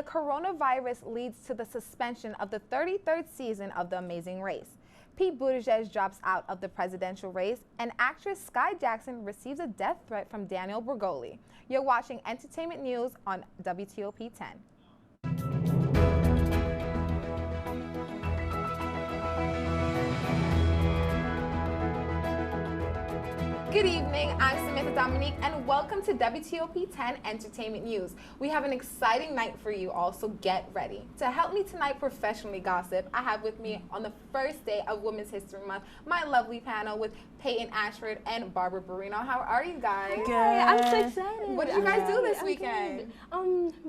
the coronavirus leads to the suspension of the 33rd season of The Amazing Race. Pete Buttigieg drops out of the presidential race, and actress Sky Jackson receives a death threat from Daniel Bergoli. You're watching Entertainment News on WTOP 10. Good evening, I'm Samantha Dominique, and welcome to WTOP 10 Entertainment News. We have an exciting night for you all, so get ready. To help me tonight professionally gossip, I have with me on the first day of Women's History Month, my lovely panel with Peyton Ashford and Barbara Barino. How are you guys? Good. I'm so excited. What did you guys do this weekend?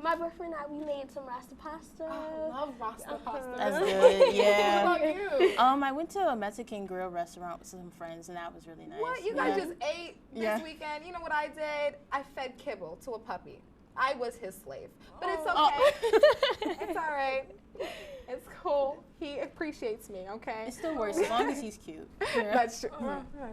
My boyfriend and I, we made some rasta pasta. I love rasta pasta. That's good, yeah. What about you? I went to a Mexican grill restaurant with some friends, and that was really nice. What? You guys just ate this weekend? You know what I did? I fed kibble to a puppy. I was his slave. But it's okay. It's all right. It's cool. He appreciates me, okay? It still works as long as he's cute. That's true.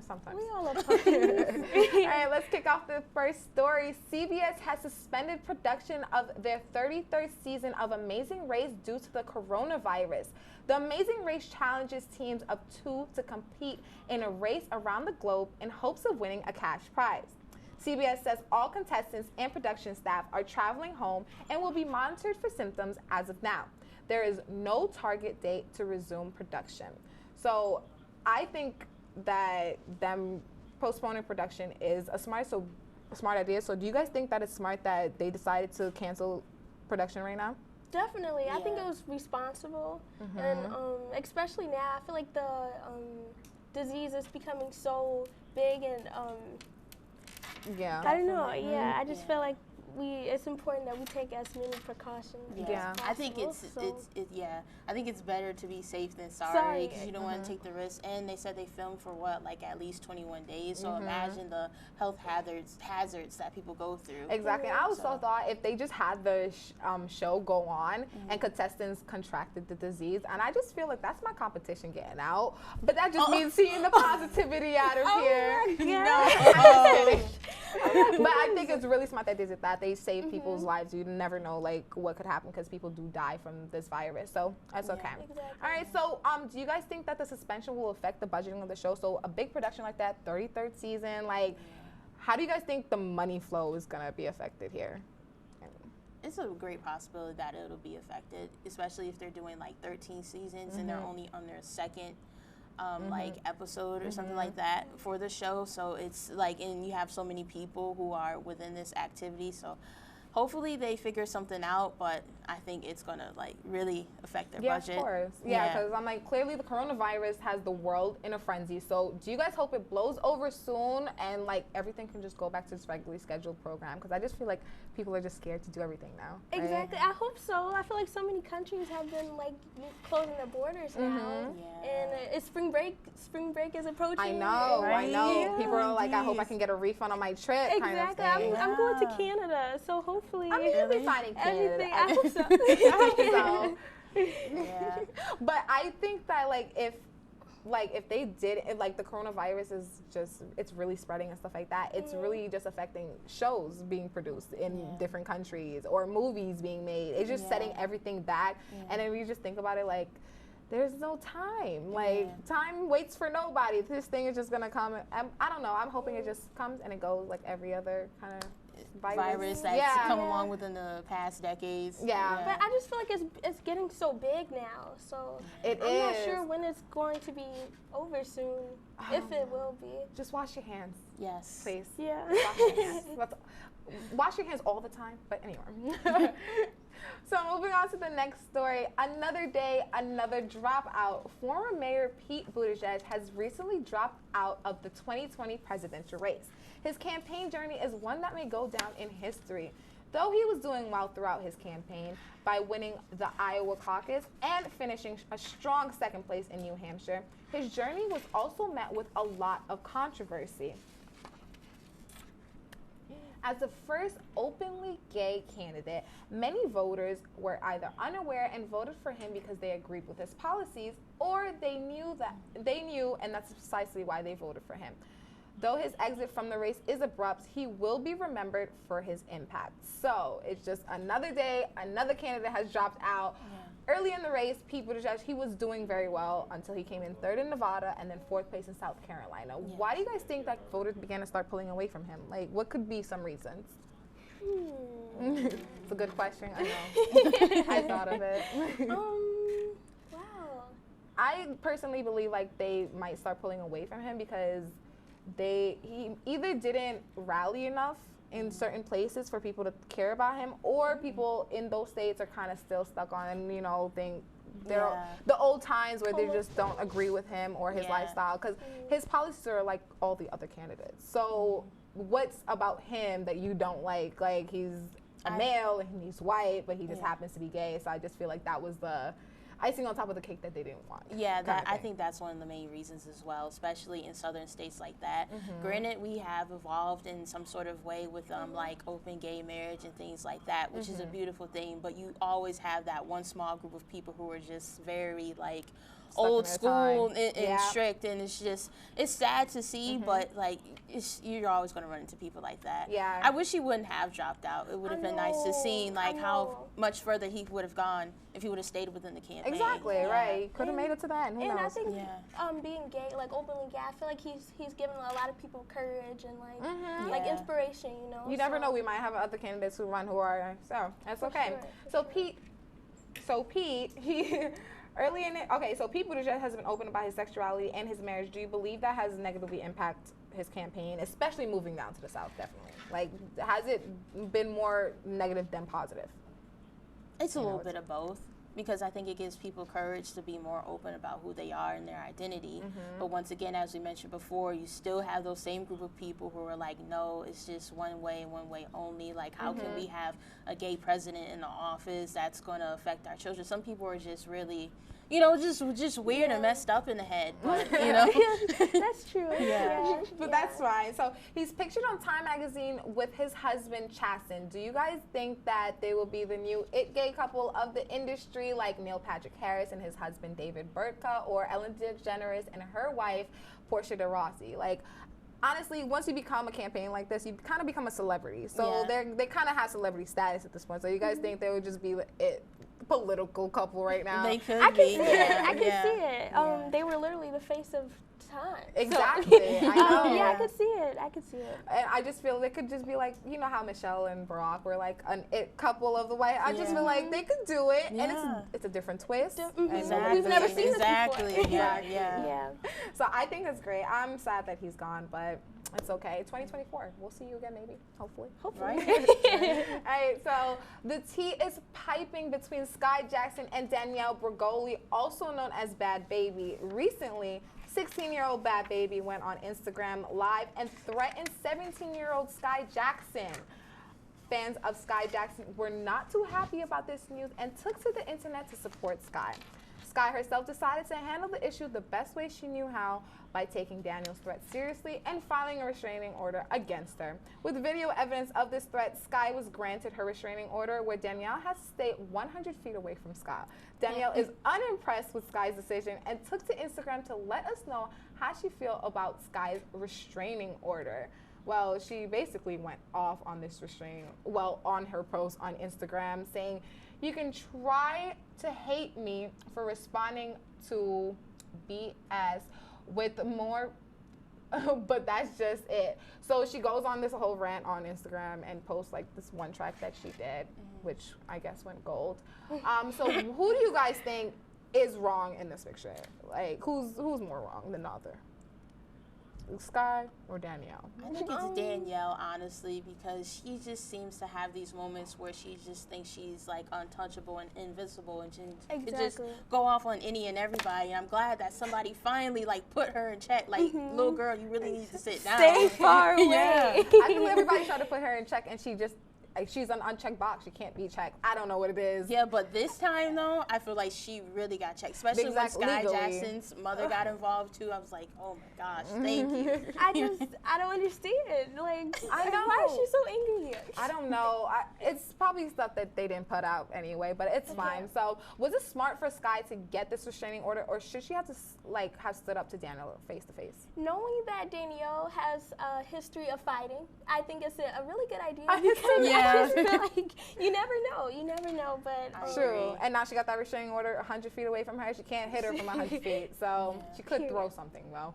Sometimes. We all love puppies. All right, let's kick off the first story. CBS has suspended production of their 33rd season of Amazing Race due to the coronavirus. The Amazing Race challenges teams of 2 to compete in a race around the globe in hopes of winning a cash prize. CBS says all contestants and production staff are traveling home and will be monitored for symptoms as of now. There is no target date to resume production. So I think that them postponing production is a smart idea. So do you guys think that it's smart that they decided to cancel production right now? Definitely. I think it was responsible. And especially now, I feel like the disease is becoming so big and I don't know. I just feel like it's important that we take as many precautions as possible. I think I think it's better to be safe than sorry because you don't want to take the risk. And they said they filmed for at least 21 days. So imagine the health hazards that people go through. Exactly. I also thought if they just had the show go on and contestants contracted the disease, and I just feel like that's my competition getting out. But that just means seeing the positivity out of here. But I think it's really smart that they did that. They save people's lives. You never know what could happen because people do die from this virus. So that's okay. Exactly. All right. So do you guys think that the suspension will affect the budgeting of the show? So a big production like that, 33rd season, how do you guys think the money flow is gonna be affected here? It's a great possibility that it'll be affected, especially if they're doing 13 seasons and they're only on their second episode or something like that for the show. So it's and you have so many people who are within this activity. So hopefully they figure something out, but I think it's gonna really affect their budget. Yeah, of course. Yeah, because I'm clearly the coronavirus has the world in a frenzy. So do you guys hope it blows over soon and everything can just go back to its regularly scheduled program? Because I just feel like people are just scared to do everything now. Right? Exactly. I hope so. I feel like so many countries have been closing their borders now, and it's spring break. Spring break is approaching. I know. Right? I know. Yeah. People are I hope I can get a refund on my trip. Exactly. Kind of thing. I'm going to Canada, so hopefully. I mean, you'll be fine in Canada. Everything. I hope so. I hope so. Yeah. But I think that if they did the coronavirus is it's really spreading and stuff like that. It's really just affecting shows being produced in different countries or movies being made. It's just setting everything back. And then we just think about it there's no time. Time waits for nobody. This thing is just gonna come. I don't know. I'm hoping it just comes and it goes like every other kind of virus that's come along within the past decades. Yeah. But I just feel like it's getting so big now. So I'm not sure when it's going to be over soon, if it will be. Just wash your hands. Yes. Please. Yeah. Wash your hands. Wash your hands all the time, but anyway. So moving on to the next story, another day, another dropout. Former Mayor Pete Buttigieg has recently dropped out of the 2020 presidential race. His campaign journey is one that may go down in history. Though he was doing well throughout his campaign by winning the Iowa caucus and finishing a strong second place in New Hampshire, his journey was also met with a lot of controversy. As the first openly gay candidate, many voters were either unaware and voted for him because they agreed with his policies, or they knew, and that's precisely why they voted for him. Though his exit from the race is abrupt, he will be remembered for his impact. So it's just another day, another candidate has dropped out. Yeah. Early in the race, Pete Buttigieg, he was doing very well until he came in 3rd in Nevada and then 4th place in South Carolina. Yeah. Why do you guys think that voters began to start pulling away from him? Like, what could be some reasons? It's a good question, I know. I thought of it. Wow. I personally believe like they might start pulling away from him because he either didn't rally enough in certain places for people to care about him, or people in those states are kind of still stuck on, you know, they're the old times where they just don't agree with him or his lifestyle, because his policies are like all the other candidates. So what's about him that you don't like? Like, he's a male and he's white, but he just happens to be gay. So I just feel like that was the icing on top of the cake that they didn't want. Yeah, I think that's one of the main reasons as well, especially in southern states like that. Granted, we have evolved in some sort of way with like open gay marriage and things like that, which is a beautiful thing, but you always have that one small group of people who are just very like old school and strict, and it's sad to see, but like you're always going to run into people like that. Yeah, I wish he wouldn't have dropped out. It would have been nice to see like how much further he would have gone if he would have stayed within the campaign. Exactly, right. Could have made it to the end. Who knows? I think being gay, like openly gay, I feel like he's given a lot of people courage and like like inspiration, you know. You never know, we might have other candidates who run who are, so that's okay. So Pete, he early in it, so Pete Buttigieg has been open about his sexuality and his marriage. Do you believe that has negatively impacted his campaign, especially moving down to the South? Definitely. Like, has it been more negative than positive? It's a little bit of both, because I think it gives people courage to be more open about who they are and their identity. But once again, as we mentioned before, you still have those same group of people who are like, no, it's just one way and one way only. Like, how can we have a gay president in the office that's going to affect our children? Some people are just really, you know, just weird and messed up in the head. But, you know. That's true. But that's fine. So he's pictured on Time magazine with his husband, Chasten. Do you guys think that they will be the new it gay couple of the industry, like Neil Patrick Harris and his husband, David Burtka, or Ellen DeGeneres and her wife, Portia de Rossi? Like, honestly, once you become a campaign like this, you kind of become a celebrity. So they kind of have celebrity status at this point. So you guys think they would just be it political couple right now? They could I be. Can see it. I can see it. They were literally the face of Time. Exactly. I know. I could see it. And I just feel they could just be like, you know how Michelle and Barack were like an it couple of the White. I just feel like they could do it, and it's a different twist. Exactly. We've never seen this before. Yeah. So I think it's great. I'm sad that he's gone, but it's okay. 2024. We'll see you again, maybe. Hopefully. Right. All right. So the tea is piping between Sky Jackson and Danielle Bregoli, also known as Bad Baby. Recently, 16-year-old Bad Baby went on Instagram Live and threatened 17-year-old Sky Jackson. Fans of Sky Jackson were not too happy about this news and took to the internet to support Sky. Sky herself decided to handle the issue the best way she knew how, by taking Daniel's threat seriously and filing a restraining order against her. With video evidence of this threat, Sky was granted her restraining order, where Danielle has to stay 100 feet away from Sky. Danielle is unimpressed with Sky's decision and took to Instagram to let us know how she feels about Sky's restraining order. Well, she basically went off on this on her post on Instagram, saying, "You can try to hate me for responding to BS with more, but that's just it." So she goes on this whole rant on Instagram and posts like this one track that she did, which I guess went gold. So who do you guys think is wrong in this picture? Like, who's more wrong than the other? Sky or Danielle? I think it's Danielle, honestly, because she just seems to have these moments where she just thinks she's like untouchable and invincible, and she could just go off on any and everybody. And I'm glad that somebody finally like put her in check. Like, little girl, you really need to sit down. Stay far away. I think everybody tried to put her in check, and she just she's an unchecked box. She can't be checked. I don't know what it is. Yeah, but this time though, I feel like she really got checked, especially when Sky Jackson's mother got involved too. I was like, oh my gosh, thank you. I don't understand. Like, I know. Why is she so angry? I don't know. It's probably stuff that they didn't put out anyway, but it's fine. So was it smart for Sky to get this restraining order, or should she have to have stood up to Danielle face to face? Knowing that Danielle has a history of fighting, I think it's a really good idea. I just feel like you never know. But true. And now she got that restraining order 100 feet away from her. She can't hit her from 100 feet, so she could throw something though.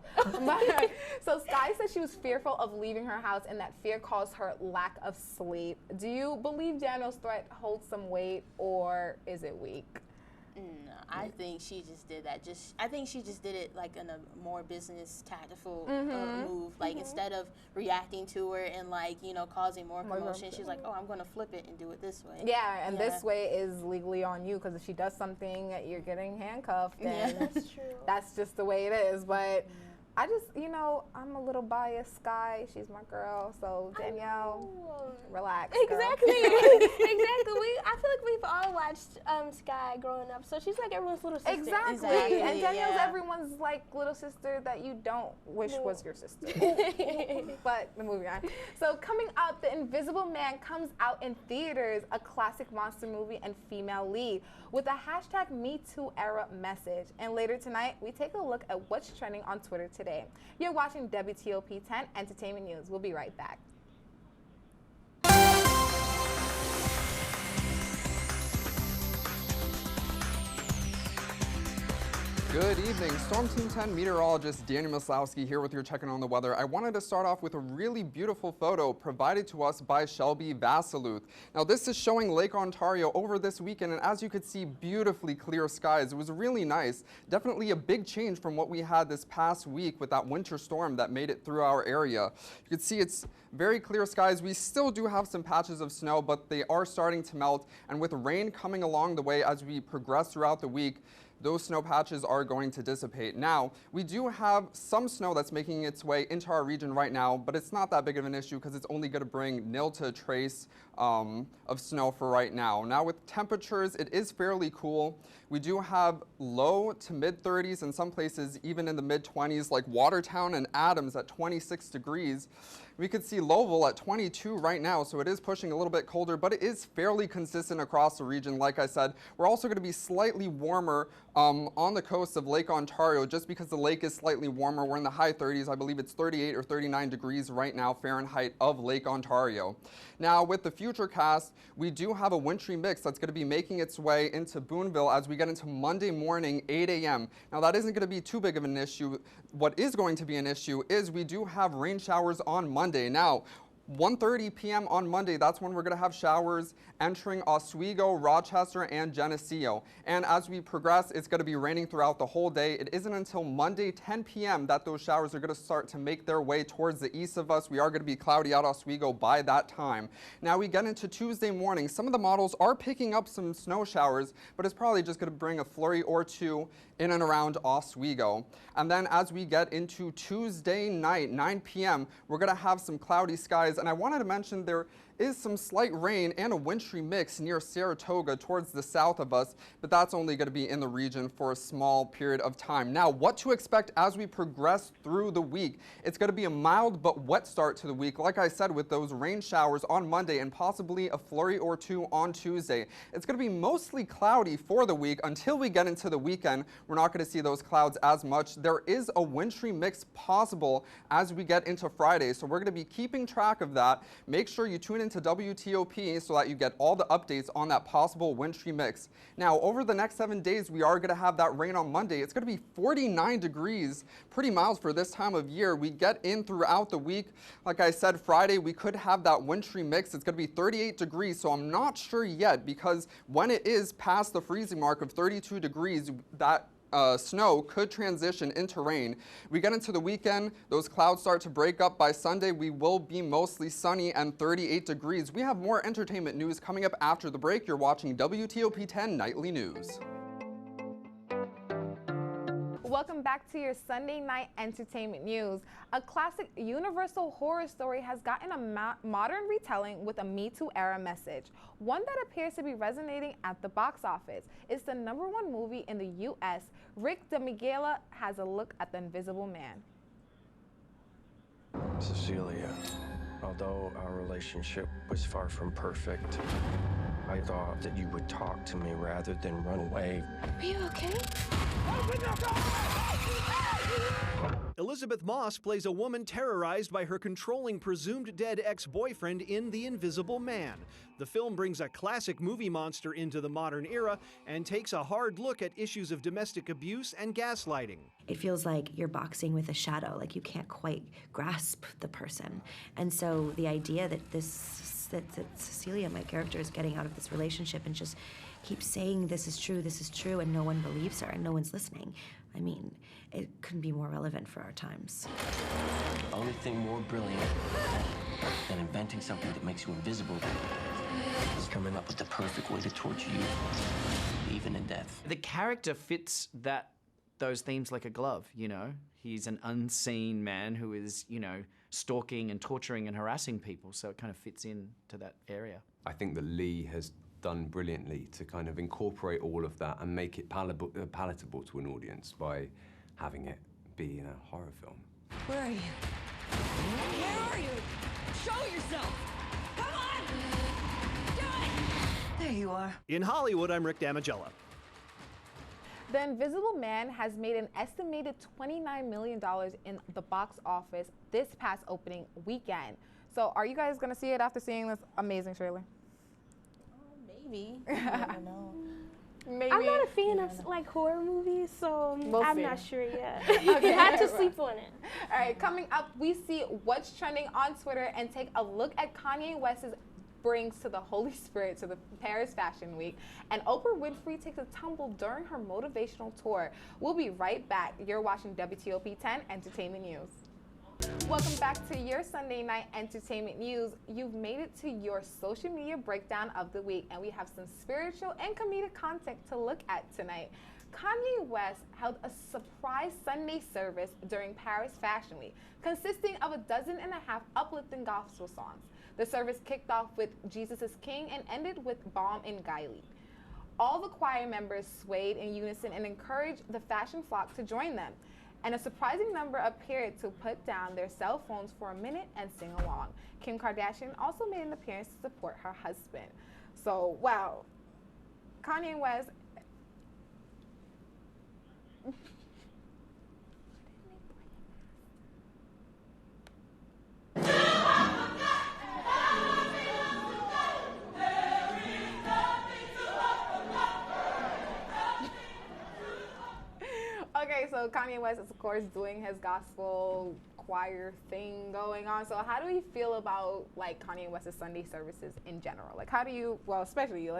So Sky said she was fearful of leaving her house, and that fear caused her lack of sleep. Do you believe Danielle's threat holds some weight, or is it weak? No, I think she just did that. I think she just did it like in a more business tactful move. Like instead of reacting to her and causing more commotion, she's like, oh, I'm going to flip it and do it this way. Yeah, and this way is legally on you, because if she does something, you're getting handcuffed. And that's true. That's just the way it is. But I just, I'm a little biased, Sky. She's my girl. So, Danielle, relax. Exactly. I feel like we've all watched Sky growing up. So she's like everyone's little sister. Exactly. And Danielle's everyone's little sister that you don't wish was your sister. But moving on. So coming up, The Invisible Man comes out in theaters, a classic monster movie and female lead with a hashtag #MeToo era message. And later tonight, we take a look at what's trending on Twitter today. You're watching WTOP 10 Entertainment News. We'll be right back. Good evening. Storm Team 10 meteorologist Daniel Maslowski here with your checking on the weather. I wanted to start off with a really beautiful photo provided to us by Shelby Vasaluth. Now this is showing Lake Ontario over this weekend, and as you could see, beautifully clear skies. It was really nice. Definitely a big change from what we had this past week with that winter storm that made it through our area. You can see it's very clear skies. We still do have some patches of snow, but they are starting to melt, and with rain coming along the way as we progress throughout the week, those snow patches are going to dissipate. Now, we do have some snow that's making its way into our region right now, but it's not that big of an issue because it's only going to bring nil to a trace of snow for right now. Now, with temperatures, it is fairly cool. We do have low to mid 30s, in some places even in the mid 20s, like Watertown and Adams at 26 degrees. We could see Lowell at 22 right now, so it is pushing a little bit colder, but it is fairly consistent across the region. Like I said, we're also going to be slightly warmer on the coast of Lake Ontario, just because the lake is slightly warmer. We're in the high 30s. I believe it's 38 or 39 degrees right now Fahrenheit of Lake Ontario. Now, with the futurecast, we do have a wintry mix that's going to be making its way into Boonville as we get into Monday morning, 8 a.m. Now, that isn't going to be too big of an issue. What is going to be an issue is we do have rain showers on Monday. Now, 1:30 p.m. on Monday, that's when we're going to have showers entering Oswego, Rochester, and Geneseo. And as we progress, it's going to be raining throughout the whole day. It isn't until Monday, 10 p.m. that those showers are going to start to make their way towards the east of us. We are going to be cloudy out Oswego by that time. Now we get into Tuesday morning. Some of the models are picking up some snow showers, but it's probably just going to bring a flurry or two in and around Oswego. And then as we get into Tuesday night, 9 p.m., we're going to have some cloudy skies. And I wanted to mention there is some slight rain and a wintry mix near Saratoga towards the south of us, but that's only going to be in the region for a small period of time. Now, what to expect as we progress through the week? It's going to be a mild but wet start to the week, like I said, with those rain showers on Monday and possibly a flurry or two on Tuesday. It's going to be mostly cloudy for the week until we get into the weekend. We're not going to see those clouds as much. There is a wintry mix possible as we get into Friday, so we're going to be keeping track of that. Make sure you tune into WTOP so that you get all the updates on that possible wintry mix. Now, over the next 7 days, we are going to have that rain on Monday. It's going to be 49 degrees, pretty mild for this time of year. We get in throughout the week. Like I said, Friday, we could have that wintry mix. It's going to be 38 degrees, so I'm not sure yet, because when it is past the freezing mark of 32 degrees, that snow could transition into rain. We get into the weekend, those clouds start to break up. By Sunday, we will be mostly sunny and 38 degrees. We have more entertainment news coming up after the break. You're watching WTOP 10 Nightly News. Welcome back to your Sunday night entertainment news. A classic Universal horror story has gotten a modern retelling with a Me Too era message, one that appears to be resonating at the box office. It's the #1 movie in the U.S. Rick DeMiguela has a look at The Invisible Man. Cecilia, although our relationship was far from perfect, I thought that you would talk to me rather than run away. Are you okay? Elizabeth Moss plays a woman terrorized by her controlling presumed dead ex-boyfriend in The Invisible Man. The film brings a classic movie monster into the modern era and takes a hard look at issues of domestic abuse and gaslighting. It feels like you're boxing with a shadow, like you can't quite grasp the person. And so the idea that that Cecilia, my character, is getting out of this relationship and just keeps saying this is true, and no one believes her and no one's listening. I mean, it couldn't be more relevant for our times. The only thing more brilliant than inventing something that makes you invisible is coming up with the perfect way to torture you, even in death. The character fits those themes like a glove, you know? He's an unseen man who is, you know, stalking and torturing and harassing people, so it kind of fits into that area. I think that Lee has done brilliantly to kind of incorporate all of that and make it palatable to an audience by having it be in a horror film. Where are you? Where are you? Show yourself! Come on! Do it! There you are. In Hollywood, I'm Rick Damigella. The Invisible Man has made an estimated $29 million in the box office this past opening weekend. So are you guys going to see it after seeing this amazing trailer? Maybe. I don't know. Maybe. I'm not a fan of like horror movies, so I'm not sure yet. Okay. I had to sleep on it. All right, coming up, we see what's trending on Twitter and take a look at Kanye West's brings to the Holy Spirit to the Paris Fashion Week. And Oprah Winfrey takes a tumble during her motivational tour. We'll be right back. You're watching WTOP 10 Entertainment News. Welcome back to your Sunday night entertainment news. You've made it to your social media breakdown of the week, and we have some spiritual and comedic content to look at tonight. Kanye West held a surprise Sunday service during Paris Fashion Week, consisting of 12.5 uplifting gospel songs. The service kicked off with Jesus is King and ended with Balm in Gilead. All the choir members swayed in unison and encouraged the fashion flock to join them. And a surprising number appeared to put down their cell phones for a minute and sing along. Kim Kardashian also made an appearance to support her husband. So, wow, Kanye West. Okay, so Kanye West is, of course, doing his gospel choir thing going on. So how do we feel about, like, Kanye West's Sunday services in general? Like, how do you, well, especially you,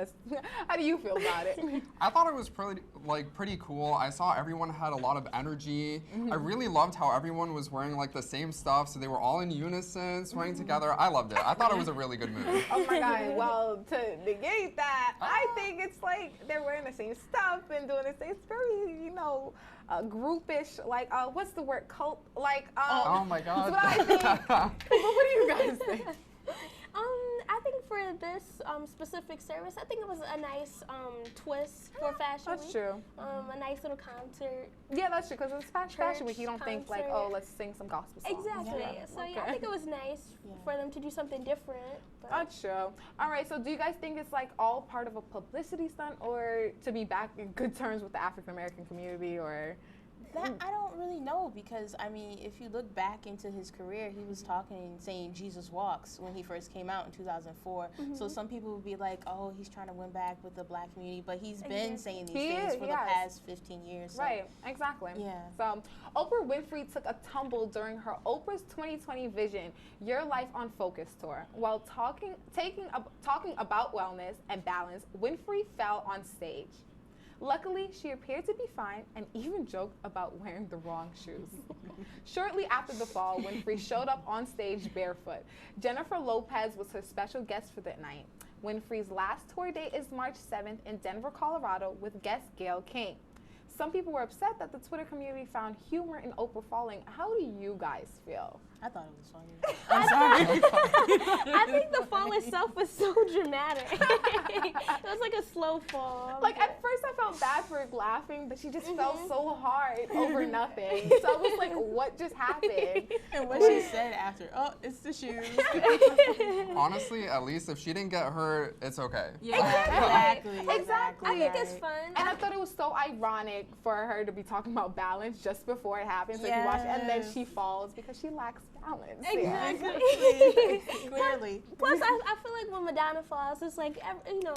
how do you feel about it? I thought it was pretty cool. I saw everyone had a lot of energy. I really loved how everyone was wearing, like, the same stuff, so they were all in unison, swaying together. I loved it. I thought it was a really good move. Oh my God, well, to negate that, I think it's like they're wearing the same stuff and doing the same, it's very, you know, groupish, like, what's the word, cult, like, oh my God. That's what I think. But what do you guys think? I think for this specific service, I think it was a nice twist for Fashion Week. That's true. A nice little concert. Yeah, that's true, because it's Fashion Week, you don't think, like, oh, let's sing some gospel songs. Exactly. Yeah. So, yeah, I think it was nice for them to do something different. That's true. All right, so do you guys think it's, like, all part of a publicity stunt, or to be back in good terms with the African-American community, or... That I don't really know, because I mean, if you look back into his career, he was saying Jesus Walks when he first came out in 2004. So some people would be like, oh, he's trying to win back with the black community, but he's been saying these things for the past 15 years. So. Right, exactly. Yeah. So Oprah Winfrey took a tumble during her Oprah's 2020 Vision, Your Life on Focus tour. While talking about wellness and balance, Winfrey fell on stage. Luckily, she appeared to be fine and even joked about wearing the wrong shoes. Shortly after the fall, Winfrey showed up on stage barefoot. Jennifer Lopez was her special guest for that night. Winfrey's last tour date is March 7th in Denver, Colorado, with guest Gayle King. some people were upset that the Twitter community found humor in Oprah falling. How do you guys feel? I thought it was funny. I'm sorry. I think the fall itself was so dramatic. It was like a slow fall. Like at first I felt bad for laughing, but she just fell so hard over nothing. So I was like, what just happened? And what she said after, oh, it's the shoes. Honestly, at least if she didn't get hurt, it's okay. Yeah, exactly. I think it's fun. And I thought it was so ironic for her to be talking about balance just before it happens. So if you watch it, and then she falls because she lacks balance. Exactly. Clearly. Plus, I feel like when Madonna falls, it's like, you know,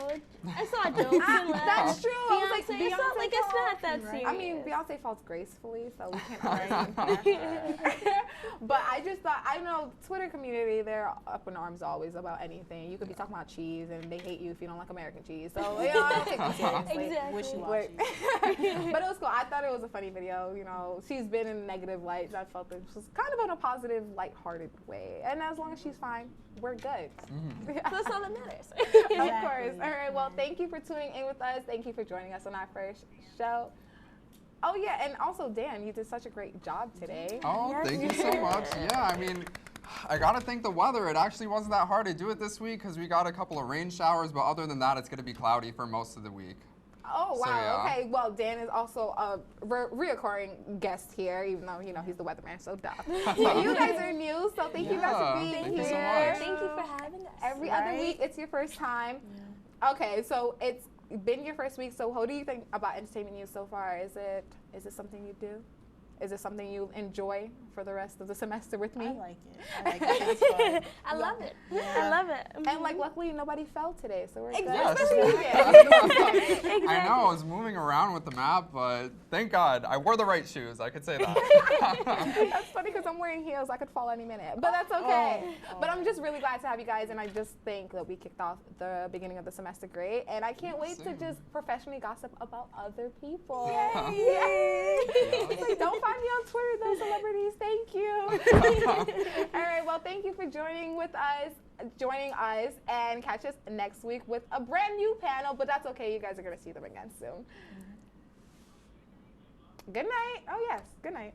it's all jokes and laughs. That's true. Beyonce, it's not that serious. I mean, Beyonce falls gracefully, so we can't argue. But I just thought, I know Twitter community, they're up in arms always about anything. You could be talking about cheese, and they hate you if you don't like American cheese. So, you know, I don't take them seriously. Exactly. But it was cool. I thought it was a funny video. You know, she's been in negative lights. I felt it was kind of in a positive, lighthearted way. And as long as she's fine, we're good. That's all that matters. Of course. All right. Well, thank you for tuning in with us. Thank you for joining us on our first show. Oh, yeah. And also, Dan, you did such a great job today. Oh, thank you so much. Yeah, I mean, I got to thank the weather. It actually wasn't that hard to do it this week because we got a couple of rain showers. But other than that, it's going to be cloudy for most of the week. Oh, wow. So, yeah. Okay. Well, Dan is also a reoccurring guest here, even though, you know, he's the weatherman, so duh. But you guys are new, so thank you guys for being thank here. You so much. Thank you for having us. Every other week, it's your first time. Yeah. Okay, so it's been your first week, so what do you think about entertainment news so far? Is it something you do? Is it something you enjoy for the rest of the semester with me? I like it. I like it. It's fun. I love it. I love it. And like, luckily nobody fell today, so we're Exactly. good. Exactly. I know I was moving around with the map, but thank God I wore the right shoes. I could say that. That's funny because I'm wearing heels. I could fall any minute, but that's okay. But I'm just really glad to have you guys, and I just think that we kicked off the beginning of the semester great, and I can't wait to just professionally gossip about other people. Yay! Like, don't find me on Twitter, though, celebrities. Thank you. All right. Well, thank you for joining us, and catch us next week with a brand new panel. But that's okay. You guys are gonna see them again soon. Good night. Oh yes. Good night.